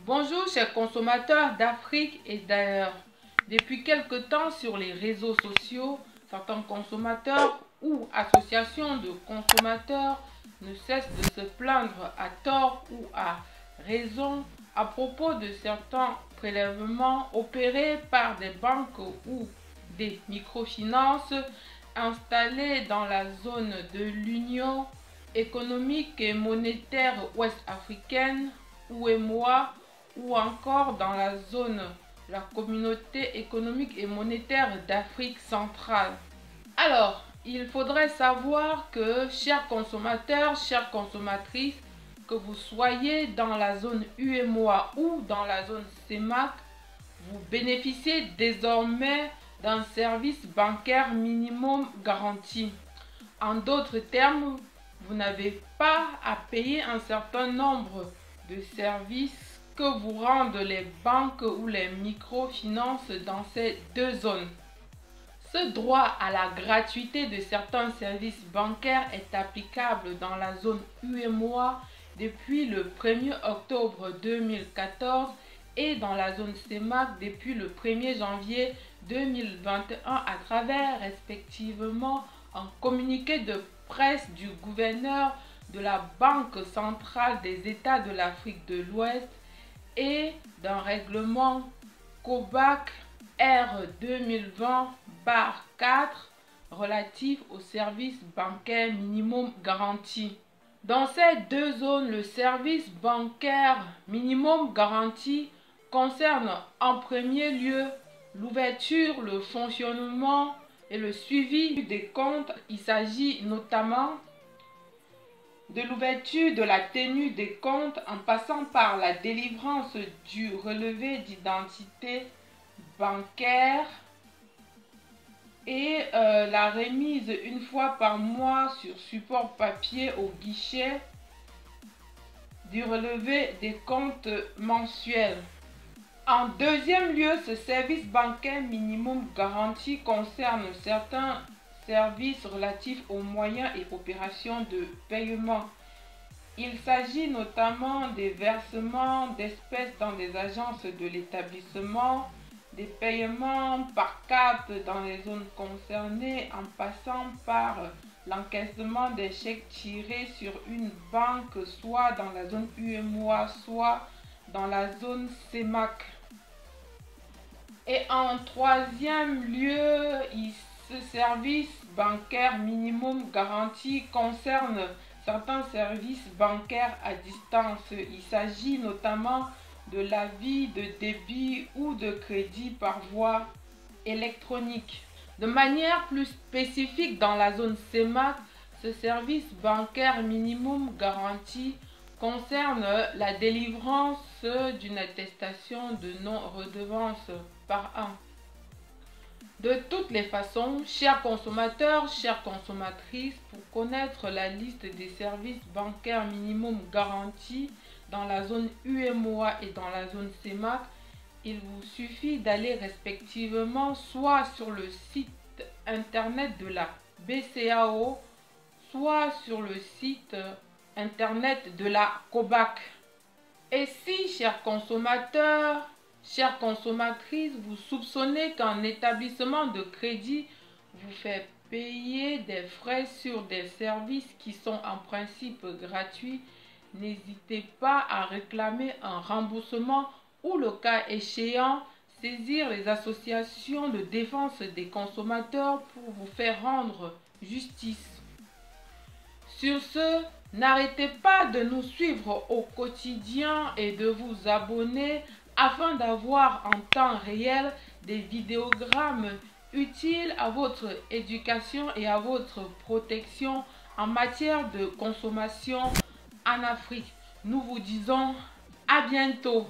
Bonjour chers consommateurs d'Afrique et d'ailleurs. Depuis quelque temps sur les réseaux sociaux, certains consommateurs ou associations de consommateurs ne cessent de se plaindre à tort ou à raison à propos de certains prélèvements opérés par des banques ou des microfinances installées dans la zone de l'Union économique et monétaire ouest-africaine, UEMOA, ou encore dans la zone, la communauté économique et monétaire d'Afrique centrale. Alors, il faudrait savoir que, chers consommateurs, chères consommatrices, que vous soyez dans la zone UEMOA ou dans la zone CEMAC, vous bénéficiez désormais d'un service bancaire minimum garanti. En d'autres termes, vous n'avez pas à payer un certain nombre de services que vous rendent les banques ou les microfinances dans ces deux zones. Ce droit à la gratuité de certains services bancaires est applicable dans la zone UEMOA depuis le 1er octobre 2014 et dans la zone CEMAC depuis le 1er janvier 2021 à travers respectivement un communiqué de presse du gouverneur de la Banque centrale des États de l'Afrique de l'Ouest et d'un règlement COBAC R 2020-4 relatif au service bancaire minimum garanti. Dans ces deux zones, le service bancaire minimum garanti concerne en premier lieu l'ouverture, le fonctionnement et le suivi des comptes. Il s'agit notamment de l'ouverture de la tenue des comptes en passant par la délivrance du relevé d'identité bancaire et la remise une fois par mois sur support papier au guichet du relevé des comptes mensuels. En deuxième lieu, ce service bancaire minimum garanti concerne certains services relatifs aux moyens et opérations de paiement. Il s'agit notamment des versements d'espèces dans des agences de l'établissement, des paiements par carte dans les zones concernées en passant par l'encaissement des chèques tirés sur une banque soit dans la zone UEMOA soit dans la zone CEMAC. Et en troisième lieu, ce service bancaire minimum garanti concerne certains services bancaires à distance. Il s'agit notamment de l'avis de débit ou de crédit par voie électronique. De manière plus spécifique, dans la zone CEMAC, ce service bancaire minimum garanti concerne la délivrance d'une attestation de non-redevance par an. De toutes les façons, chers consommateurs, chères consommatrices, pour connaître la liste des services bancaires minimum garantis dans la zone UEMOA et dans la zone CEMAC, il vous suffit d'aller respectivement soit sur le site internet de la BCAO, soit sur le site internet de la COBAC. Et si, chers consommateurs, chères consommatrices, vous soupçonnez qu'un établissement de crédit vous fait payer des frais sur des services qui sont en principe gratuits, n'hésitez pas à réclamer un remboursement ou, le cas échéant, saisir les associations de défense des consommateurs pour vous faire rendre justice. Sur ce, n'arrêtez pas de nous suivre au quotidien et de vous abonner afin d'avoir en temps réel des vidéogrammes utiles à votre éducation et à votre protection en matière de consommation en Afrique. Nous vous disons à bientôt.